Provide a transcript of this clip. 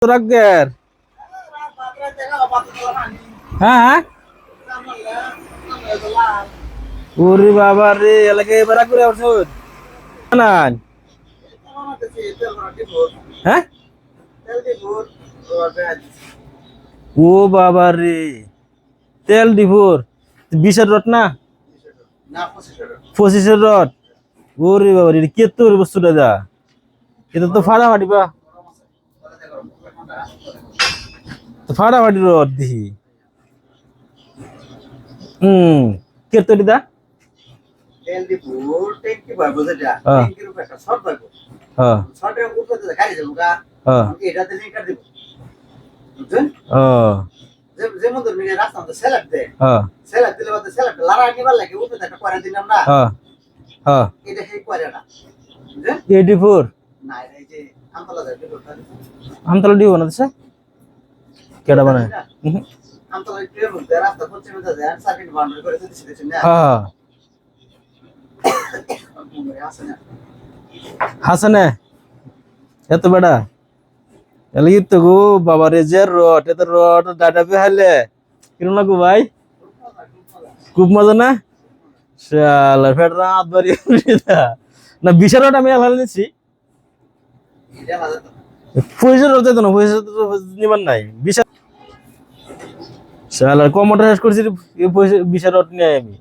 রাখদের হ্যাঁ ওরে বাবা রে এলাকায় এবার করে আসুন না হ্যাঁ ও বাবা রে তেল ডিভোর 20 রট না 25 রট ওরে বাবা রে কে তোর বস্তুটা যা এটা তো ফাড়াফাড়ি বা ফাড়াফাড়ি রড দিহি কে তোর দা তেল ডিভোর ট্যাঙ্কি ভাবো যেটা ট্যাঙ্কির উপর একটা শর্ট ভাবো শর্টের উপরে তো গাড়ি যাবো গা এটাতে লিটার দিব বুঝছেন যেমন ধরুন রাস্তা মধ্যে স্যালাড দেয় স্যালাড দিলে বাদে স্যালাড লারা নিবার লাগে উপরে একটা করে দিলাম না এটা সেই করে না বুঝছেন 84 না এই যে আমতলা যায় আমতলা দিও না দিছে কেডা বানায় আমতলা ট্রেন মধ্যে রাস্তা পশ্চিমে যায় সার্কিট বাউন্ডারি করে দিতেছে না হাসানে এত বেড়া এলি তো গো বাবা রে যে রড এত রড ডাটা পে হাইলে কিরম লাগো ভাই খুব মজা না শালা ফেডরা আদবারি না বিশাল রড আমি হাল নিছি পয়সা রড তো না পয়সা তো নিবার নাই বিশাল শালা কমটা শেষ করছি পয়সা বিশাল রড নিয়ে আমি